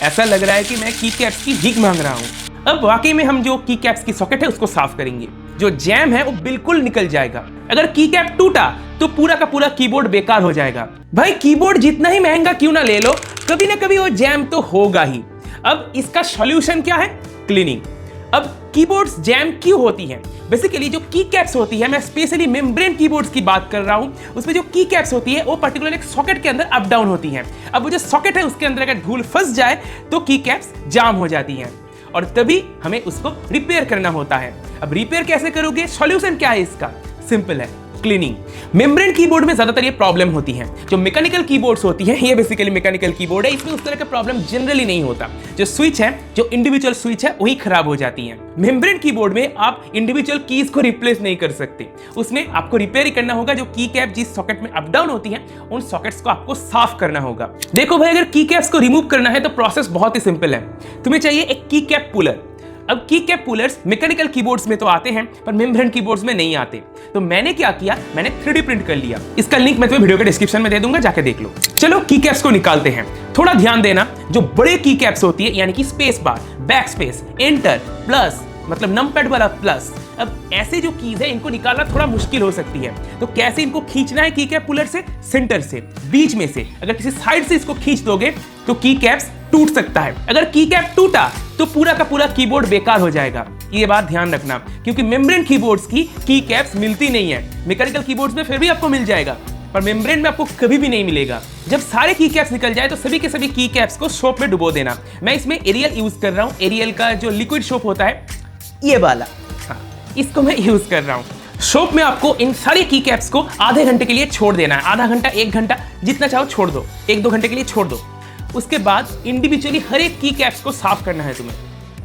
ऐसा लग रहा है कि मैं की कैप्स की भीख मांग रहा हूँ। अब वाकई में हम जो की कैप्स की सॉकेट है उसको साफ करेंगे। जो जैम है वो बिल्कुल निकल जाएगा। अगर की कैप टूटा तो पूरा का पूरा कीबोर्ड बेकार हो जाएगा। भाई कीबोर्ड जितना ही महंगा क्यों ना ले लो, कभी ना कभी वो जैम तो होगा ही। अब इसका सॉल्यूशन क्या है? क्लीनिंग। अब कीबोर्ड्स जैम क्यों होती हैं? बेसिकली जो की कैप्स होती है, मैं स्पेशली मेम्ब्रेन कीबोर्ड्स की बात कर रहा हूं, उसमें जो की कैप्स होती है वो पर्टिकुलर एक सॉकेट के अंदर अप डाउन होती हैं। अब वो जो सॉकेट है उसके अंदर अगर धूल फंस जाए तो की कैप्स जाम हो जाती हैं और तभी हमें उसको रिपेयर करना होता है। अब रिपेयर कैसे करोगे? सॉल्यूशन क्या है इसका? सिंपल है, क्लीनिंग। मेम्ब्रेन कीबोर्ड में ज्यादातर ये प्रॉब्लम होती है। जो मैकेनिकल कीबोर्ड्स होती हैं, ये बेसिकली मैकेनिकल कीबोर्ड है, इसमें उस तरह का प्रॉब्लम जनरली नहीं होता। जो स्विच है, जो इंडिविजुअल स्विच है, वही खराब हो जाती है। मेम्ब्रेन कीबोर्ड में आप इंडिविजुअल कीज को रिप्लेस नहीं कर सकते, उसमें आपको रिपेयर ही करना होगा। जो की कैप जिस सॉकेट में अप डाउन होती है, उन सॉकेट्स को आपको साफ करना होगा। देखो भाई, अगर की कैप्स को रिमूव करना है तो प्रोसेस बहुत ही सिंपल है। तुम्हें चाहिए एक की कैप पुलर। अब की कैप पुलर्स मैकेनिकल कीबोर्ड्स में तो आते हैं पर मेम्ब्रेन कीबोर्ड्स में नहीं आते। तो मैंने क्या किया, मैंने 3D प्रिंट कर लिया। इसका लिंक मैं तुम्हें वीडियो के डिस्क्रिप्शन में दे दूंगा, जाके देख लो। चलो की कैप्स को निकालते हैं। थोड़ा ध्यान देना, जो बड़े की कैप्स होती है यानी कि space bar, back space, enter, plus मतलब नंपैड वाला प्लस, अब ऐसे जो कीज है इनको निकालना थोड़ा मुश्किल हो सकती है। तो कैसे इनको खींचना है की कैप पुलर से? सेंटर से, बीच में से। अगर किसी साइड से इसको खींच दोगे तो की कैप्स टूट सकता है। अगर की कैप टूटा तो पूरा का पूरा कीबोर्ड बेकार हो जाएगा। ये बात ध्यान रखना, क्योंकि मेम्ब्रेन कीबोर्ड्स की कैप्स मिलती नहीं है। मैकेनिकल कीबोर्ड्स में फिर भी आपको मिल जाएगा पर मेम्ब्रेन में आपको कभी भी नहीं मिलेगा। जब सारे की कैप्स निकल जाए तो सभी के सभी की कैप्स को सोप में डुबो देना। मैं इसमें एरियल यूज कर रहा हूँ। एरियल का जो लिक्विड सोप होता है, ये वाला, हाँ, इसको मैं यूज कर रहा हूँ। सोप में आपको इन सारी की कैप्स को आधे घंटे के लिए छोड़ देना है। आधा घंटा, 1 घंटा, जितना चाहो छोड़ दो। 1-2 घंटे के लिए छोड़ दो। उसके बाद इंडिविजुअली हर एक की कैप्स को साफ करना है तुम्हें।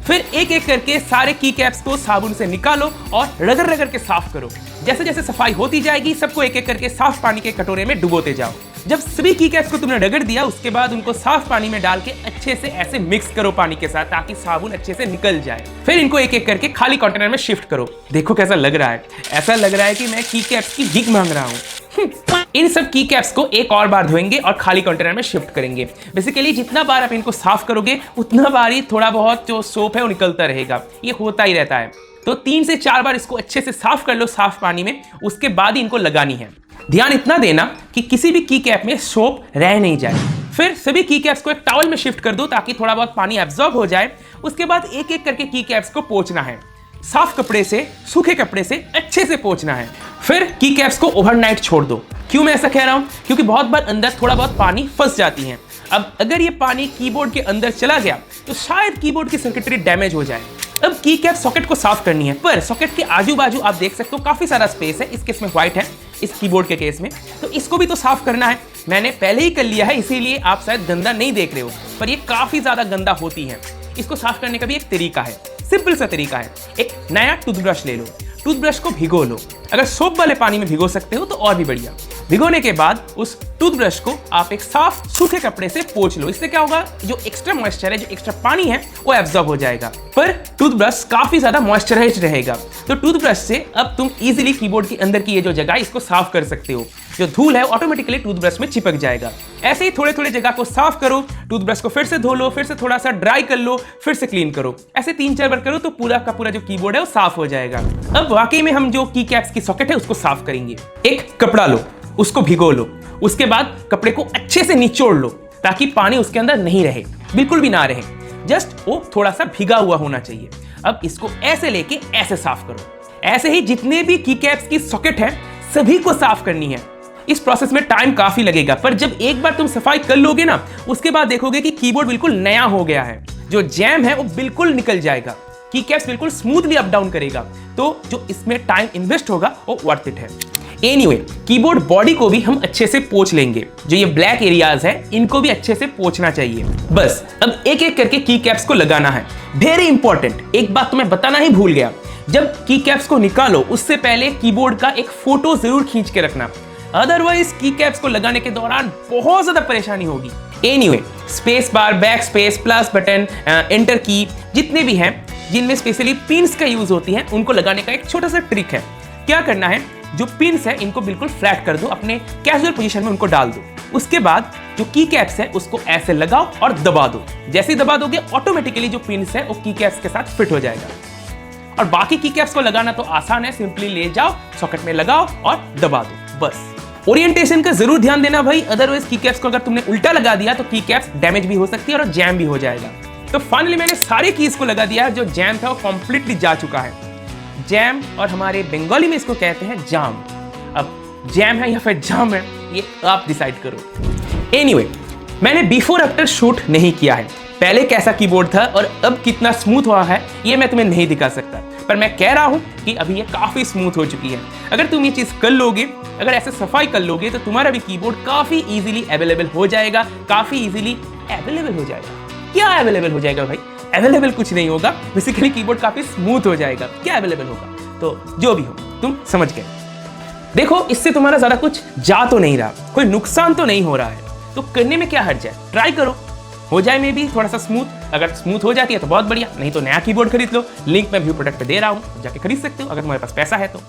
फिर एक एक करके सारे की कैप्स को साबुन से निकालो और रगड़ रगड़ के साफ करो। जैसे जैसे सफाई होती जाएगी सबको एक एक करके साफ पानी के कटोरे में डुबोते जाओ। जब सभी की कैप्स को तुमने रगड़ दिया उसके बाद उनको साफ पानी में डाल के अच्छे से ऐसे मिक्स करो पानी के साथ, ताकि साबुन अच्छे से निकल जाए। फिर इनको एक एक करके खाली कंटेनर में शिफ्ट करो। देखो कैसा लग रहा है, ऐसा लग रहा है कि मैं की कैप्स की भीख मांग रहा हूँ। इन सब की कैप्स को एक और बार धोएंगे और खाली कंटेनर में शिफ्ट करेंगे। बेसिकली जितना बार आप इनको साफ करोगे उतना बार ही थोड़ा बहुत जो सोप है वो निकलता रहेगा। ये होता ही रहता है। तो 3 से 4 बार इसको अच्छे से साफ कर लो साफ पानी में, उसके बाद ही इनको लगानी है। ध्यान इतना देना कि किसी भी की कैप में सोप रह नहीं जाए। फिर सभी की कैप्स को एक टॉवल में शिफ्ट कर दो ताकि थोड़ा बहुत पानी एब्जॉर्ब हो जाए। उसके बाद एक एक करके की कैप्स को पोंछना है। साफ कपड़े से, सूखे कपड़े से अच्छे से पोंछना है। फिर की कैप्स को ओवरनाइट छोड़ दो। क्यों मैं ऐसा कह रहा हूं? क्योंकि बहुत बार अंदर थोड़ा बहुत पानी फंस जाती है। अब अगर ये पानी कीबोर्ड के अंदर चला गया तो शायद कीबोर्ड की सर्किटरी डैमेज हो जाए। अब की कैप सॉकेट को साफ करनी है, पर सॉकेट के आजू बाजू आप देख सकते हो काफी सारा स्पेस है। इस केस में व्हाइट है, इस कीबोर्ड के केस में, तो इसको भी तो साफ करना है। मैंने पहले ही कर लिया है, इसीलिए आप शायद गंदा नहीं देख रहे हो, पर ये काफी ज्यादा गंदा होती है। इसको साफ करने का भी एक तरीका है, सिंपल सा तरीका है। एक नया टूथब्रश ले लो, टूथब्रश को भिगो लो। अगर सोप वाले पानी में भिगो सकते हो तो और भी बढ़िया। भिगोने के बाद उस टूथब्रश को आप एक साफ सूखे कपड़े से पोंछ लो। इससे क्या होगा, जो एक्स्ट्रा मॉइस्चर है, जो एक्स्ट्रा पानी है, वो एब्जॉर्ब हो जाएगा। पर टूथब्रश काफी ज्यादा मॉइस्चराइज्ड रहेगा, तो टूथब्रश से अब तुम इजीली कीबोर्ड के अंदर की ये जो जगह है इसको साफ कर सकते हो। जो धूल है ऑटोमेटिकली टूथब्रश में चिपक जाएगा। ऐसे ही थोड़े थोड़े जगह को साफ करो। टूथब्रश को फिर से धो लो, फिर से थोड़ा सा ड्राई कर लो, फिर से क्लीन करो। ऐसे 3-4 बार करो तो पूरा का पूरा जो कीबोर्ड है वो साफ हो जाएगा। अब वाकई में हम जो की कैप्स की सॉकेट है उसको साफ करेंगे। एक कपड़ा लो, उसको भिगो लो। उसके बाद कपड़े को अच्छे से निचोड़ लो ताकि पानी उसके अंदर नहीं रहे, बिल्कुल भी ना रहे, जस्ट वो थोड़ा सा भिगा हुआ होना चाहिए। अब इसको ऐसे लेके ऐसे साफ करो। ऐसे ही जितने भी की कैप्स की सॉकेट है सभी को साफ करनी है। इस प्रोसेस में टाइम काफी लगेगा, पर जब एक बार तुम सफाई कर लोगे ना, उसके बाद देखोगे कि कीबोर्ड बिल्कुल नया हो गया है। जो जैम है वो बिल्कुल निकल जाएगा, की कैप्स बिल्कुल स्मूथली अप डाउन करेगा। तो जो इसमें टाइम इन्वेस्ट होगा वो वर्थ इट है। एनीवे, कीबोर्ड बॉडी को भी हम अच्छे से पोंछ लेंगे। जो ये ब्लैक एरियाज है इनको भी अच्छे से पोंछना चाहिए। बस अब एक एक करके की कैप्स को लगाना है। वेरी इंपॉर्टेंट, एक बात तो मैं बताना ही भूल गया, जब की कैप्स को निकालो उससे पहले कीबोर्ड का एक फोटो जरूर खींच के रखना, अदरवाइज की कैप्स को लगाने के दौरान बहुत ज्यादा परेशानी होगी। Anyway, space bar, back space, plus button, enter की, जितने भी हैं जिनमें स्पेशली पिन्स का यूज होती है, उनको लगाने का एक छोटा सा ट्रिक है। क्या करना है, जो पिन्स है इनको बिल्कुल फ्लैट कर दो, अपने कैजुअल पोजीशन में उनको डाल दो। उसके बाद जो की कैप्स है उसको ऐसे लगाओ और दबा दो। जैसे ही दबा दोगे ऑटोमेटिकली जो पिन्स है वो की कैप्स के साथ फिट हो जाएगा। और बाकी की कैप्स को लगाना तो आसान है, सिंपली ले जाओ, सॉकेट में लगाओ और दबा दो, बस। ओरिएंटेशन का जरूर ध्यान देना भाई, अदरवाइज की कैप्स को अगर तुमने उल्टा लगा दिया तो की कैप्स डैमेज भी हो सकती है और जैम भी हो जाएगा। तो फाइनली मैंने सारे कीज को लगा दिया है, जो जैम था वो कंप्लीटली जा चुका है। जैम, और हमारे बंगाली में इसको कहते हैं जाम। अब जैम है या फिर जाम है ये आप डिसाइड करो। एनीवे, मैंने बिफोर आफ्टर शूट नहीं किया है, पहले कैसा कीबोर्ड था और अब कितना स्मूथ हुआ है ये मैं तुम्हें नहीं दिखा सकता, पर मैं कह रहा हूं कि अभी ये काफी स्मूथ हो चुकी है। अगर तुम ये चीज कर लोगे, अगर ऐसे सफाई कर लोगे तो तुम्हारा भी कीबोर्ड काफी इजीली अवेलेबल हो जाएगा, काफी इजीली अवेलेबल हो जाएगा। क्या अवेलेबल हो जाएगा भाई? अवेलेबल कुछ नहीं होगा, बेसिकली कीबोर्ड काफी स्मूथ हो जाएगा। क्या अवेलेबल होगा? तो जो भी हो तुम समझ गए। देखो, इससे तुम्हारा ज्यादा कुछ जा तो नहीं रहा, कोई नुकसान तो नहीं हो रहा है, तो करने में क्या हर्ज है? ट्राई करो, हो जाए में भी थोड़ा सा स्मूथ। अगर स्मूथ हो जाती है तो बहुत बढ़िया, नहीं तो नया कीबोर्ड खरीद लो। लिंक मैं व्यू प्रोडक्ट पे दे रहा हूँ, जाके खरीद सकते हो अगर तुम्हारे पास पैसा है तो।